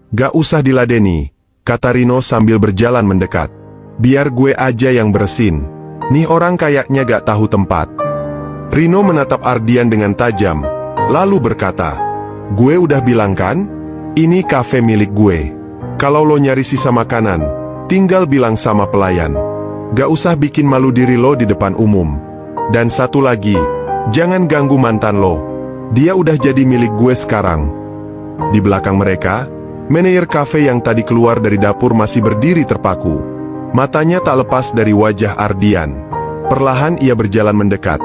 Gak usah diladeni, kata Rino sambil berjalan mendekat. Biar gue aja yang beresin. Nih orang kayaknya gak tahu tempat. Rino menatap Ardian dengan tajam, lalu berkata, gue udah bilang kan? Ini kafe milik gue. Kalau lo nyari sisa makanan, tinggal bilang sama pelayan. Gak usah bikin malu diri lo di depan umum. Dan satu lagi, jangan ganggu mantan lo. Dia udah jadi milik gue sekarang. Di belakang mereka, manajer kafe yang tadi keluar dari dapur masih berdiri terpaku. Matanya tak lepas dari wajah Ardian. Perlahan ia berjalan mendekat,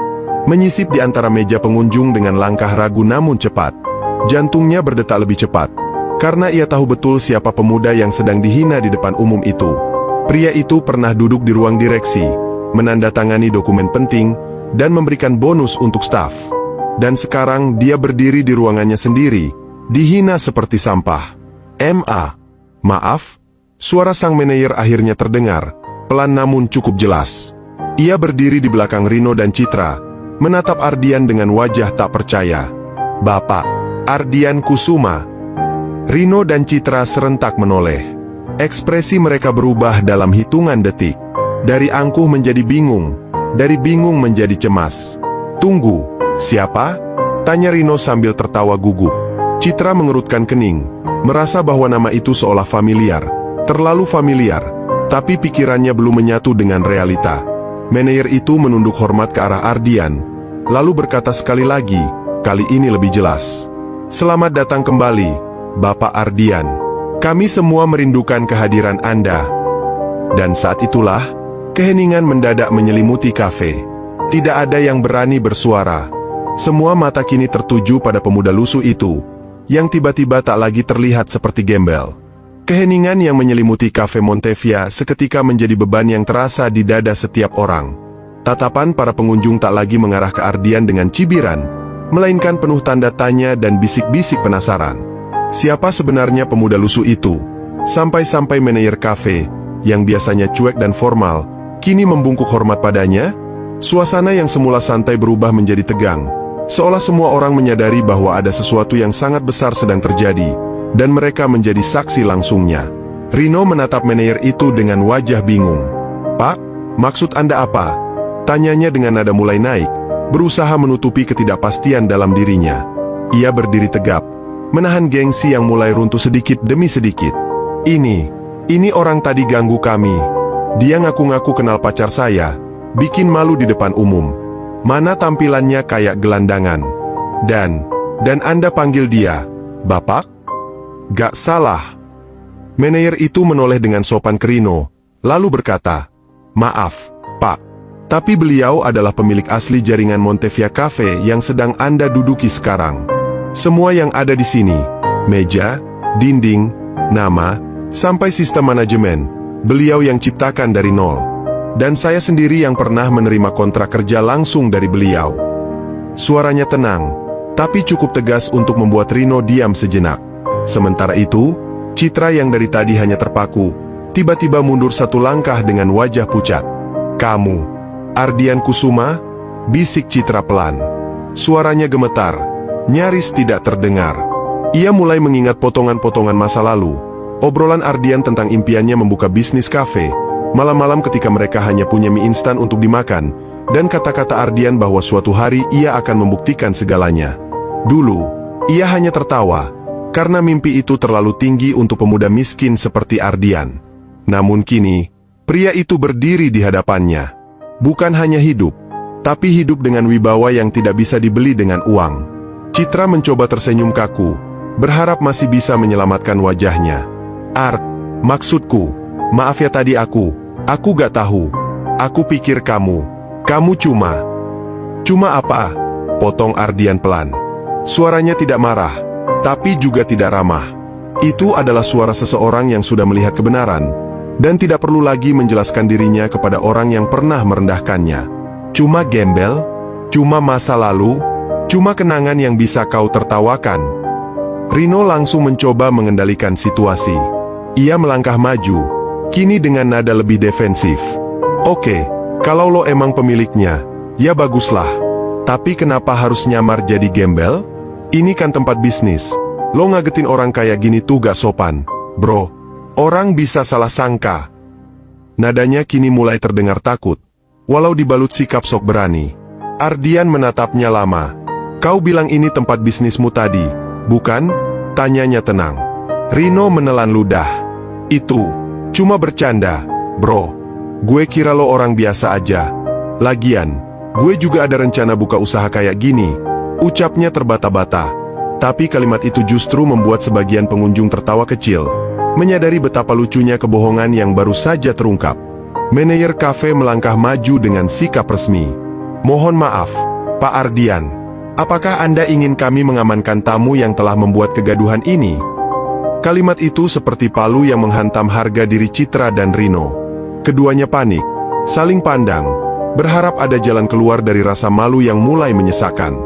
menyisip di antara meja pengunjung dengan langkah ragu namun cepat. Jantungnya berdetak lebih cepat, karena ia tahu betul siapa pemuda yang sedang dihina di depan umum itu. Pria itu pernah duduk di ruang direksi, menandatangani dokumen penting, dan memberikan bonus untuk staf. Dan sekarang dia berdiri di ruangannya sendiri, dihina seperti sampah. Maaf, suara sang manajer akhirnya terdengar, pelan namun cukup jelas. Ia berdiri di belakang Rino dan Citra, menatap Ardian dengan wajah tak percaya. Bapak, Ardian Kusuma. Rino dan Citra serentak menoleh. Ekspresi mereka berubah dalam hitungan detik. Dari angkuh menjadi bingung, dari bingung menjadi cemas. Tunggu, siapa? Tanya Rino sambil tertawa gugup. Citra mengerutkan kening, merasa bahwa nama itu seolah familiar, terlalu familiar, tapi pikirannya belum menyatu dengan realita. Manajer itu menunduk hormat ke arah Ardian, lalu berkata sekali lagi, kali ini lebih jelas. Selamat datang kembali, Bapak Ardian. Kami semua merindukan kehadiran Anda. Dan saat itulah, keheningan mendadak menyelimuti kafe. Tidak ada yang berani bersuara. Semua mata kini tertuju pada pemuda lusuh itu, yang tiba-tiba tak lagi terlihat seperti gembel. Keheningan yang menyelimuti kafe Montevia seketika menjadi beban yang terasa di dada setiap orang. Tatapan para pengunjung tak lagi mengarah ke Ardian dengan cibiran, melainkan penuh tanda tanya dan bisik-bisik penasaran. Siapa sebenarnya pemuda lusuh itu? Sampai-sampai manajer kafe, yang biasanya cuek dan formal, kini membungkuk hormat padanya? Suasana yang semula santai berubah menjadi tegang, seolah semua orang menyadari bahwa ada sesuatu yang sangat besar sedang terjadi, dan mereka menjadi saksi langsungnya. Rino menatap manajer itu dengan wajah bingung. Pak, maksud Anda apa? Tanyanya dengan nada mulai naik, berusaha menutupi ketidakpastian dalam dirinya. Ia berdiri tegap, menahan gengsi yang mulai runtuh sedikit demi sedikit. Ini orang tadi ganggu kami. Dia ngaku-ngaku kenal pacar saya, bikin malu di depan umum. Mana tampilannya kayak gelandangan. Dan Anda panggil dia Bapak? Gak salah. Manajer itu menoleh dengan sopan ke Rino, lalu berkata, maaf, Pak. Tapi beliau adalah pemilik asli jaringan Montevia Cafe yang sedang Anda duduki sekarang. Semua yang ada di sini, meja, dinding, nama, sampai sistem manajemen, beliau yang ciptakan dari nol. Dan saya sendiri yang pernah menerima kontrak kerja langsung dari beliau. Suaranya tenang, tapi cukup tegas untuk membuat Rino diam sejenak. Sementara itu, Citra yang dari tadi hanya terpaku, tiba-tiba mundur satu langkah dengan wajah pucat. Kamu, Ardian Kusuma? Bisik Citra pelan. Suaranya gemetar, nyaris tidak terdengar. Ia mulai mengingat potongan-potongan masa lalu, obrolan Ardian tentang impiannya membuka bisnis kafe, malam-malam ketika mereka hanya punya mie instan untuk dimakan, dan kata-kata Ardian bahwa suatu hari ia akan membuktikan segalanya. Dulu, ia hanya tertawa, karena mimpi itu terlalu tinggi untuk pemuda miskin seperti Ardian. Namun kini, pria itu berdiri di hadapannya. Bukan hanya hidup, tapi hidup dengan wibawa yang tidak bisa dibeli dengan uang. Citra mencoba tersenyum kaku, berharap masih bisa menyelamatkan wajahnya. Maksudku, maaf ya tadi aku gak tahu. Aku pikir kamu cuma apa? Potong Ardian pelan. Suaranya tidak marah, tapi juga tidak ramah. Itu adalah suara seseorang yang sudah melihat kebenaran, dan tidak perlu lagi menjelaskan dirinya kepada orang yang pernah merendahkannya. Cuma gembel? Cuma masa lalu? Cuma kenangan yang bisa kau tertawakan? Rino langsung mencoba mengendalikan situasi. Ia melangkah maju, kini dengan nada lebih defensif. Oke, kalau lo emang pemiliknya, ya baguslah. Tapi kenapa harus nyamar jadi gembel? Ini kan tempat bisnis. Lo ngagetin orang kayak gini tuh gak sopan. Bro, orang bisa salah sangka. Nadanya kini mulai terdengar takut, walau dibalut sikap sok berani. Ardian menatapnya lama. Kau bilang ini tempat bisnismu tadi, bukan? Tanyanya tenang. Rino menelan ludah. Itu cuma bercanda, bro. Gue kira lo orang biasa aja. Lagian, gue juga ada rencana buka usaha kayak gini. Ucapnya terbata-bata. Tapi kalimat itu justru membuat sebagian pengunjung tertawa kecil, menyadari betapa lucunya kebohongan yang baru saja terungkap. Manajer kafe melangkah maju dengan sikap resmi. Mohon maaf, Pak Ardian. Apakah Anda ingin kami mengamankan tamu yang telah membuat kegaduhan ini? Kalimat itu seperti palu yang menghantam harga diri Citra dan Rino. Keduanya panik, saling pandang, berharap ada jalan keluar dari rasa malu yang mulai menyesakan.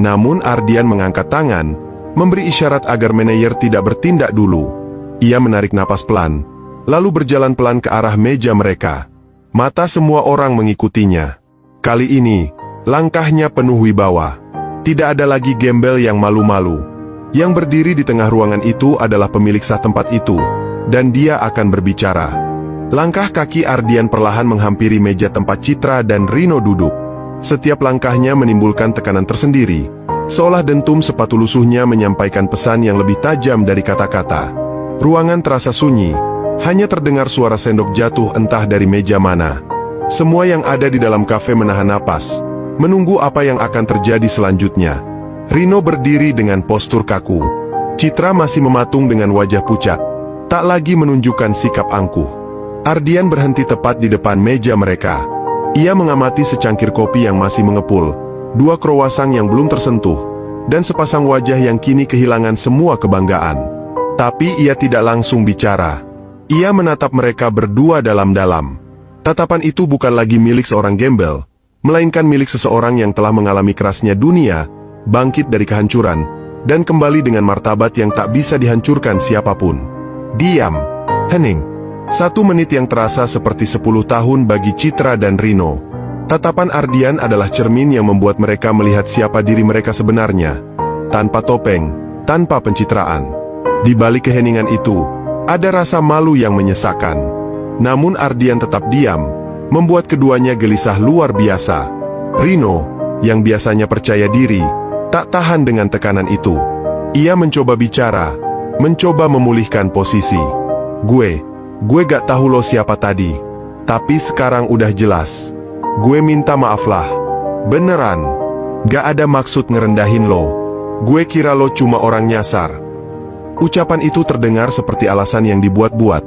Namun Ardian mengangkat tangan, memberi isyarat agar manajer tidak bertindak dulu. Ia menarik napas pelan, lalu berjalan pelan ke arah meja mereka. Mata semua orang mengikutinya. Kali ini, langkahnya penuh wibawa. Tidak ada lagi gembel yang malu-malu. Yang berdiri di tengah ruangan itu adalah pemilik sah tempat itu, dan dia akan berbicara. Langkah kaki Ardian perlahan menghampiri meja tempat Citra dan Rino duduk. Setiap langkahnya menimbulkan tekanan tersendiri, seolah dentum sepatu lusuhnya menyampaikan pesan yang lebih tajam dari kata-kata. Ruangan terasa sunyi, hanya terdengar suara sendok jatuh entah dari meja mana. Semua yang ada di dalam kafe menahan napas, menunggu apa yang akan terjadi selanjutnya. Rino berdiri dengan postur kaku. Citra masih mematung dengan wajah pucat, tak lagi menunjukkan sikap angkuh. Ardian berhenti tepat di depan meja mereka. Ia mengamati secangkir kopi yang masih mengepul, 2 kroasang yang belum tersentuh, dan sepasang wajah yang kini kehilangan semua kebanggaan. Tapi ia tidak langsung bicara. Ia menatap mereka berdua dalam-dalam. Tatapan itu bukan lagi milik seorang gembel, melainkan milik seseorang yang telah mengalami kerasnya dunia, bangkit dari kehancuran, dan kembali dengan martabat yang tak bisa dihancurkan siapapun. Diam, hening. 1 menit yang terasa seperti 10 tahun bagi Citra dan Rino. Tatapan Ardian adalah cermin yang membuat mereka melihat siapa diri mereka sebenarnya, tanpa topeng, tanpa pencitraan. Di balik keheningan itu, ada rasa malu yang menyesakan. Namun Ardian tetap diam, membuat keduanya gelisah luar biasa. Rino, yang biasanya percaya diri, tak tahan dengan tekanan itu. Ia mencoba bicara, mencoba memulihkan posisi. Gue gak tahu lo siapa tadi, tapi sekarang udah jelas. Gue minta maaf lah. Beneran, gak ada maksud ngerendahin lo. Gue kira lo cuma orang nyasar. Ucapan itu terdengar seperti alasan yang dibuat-buat,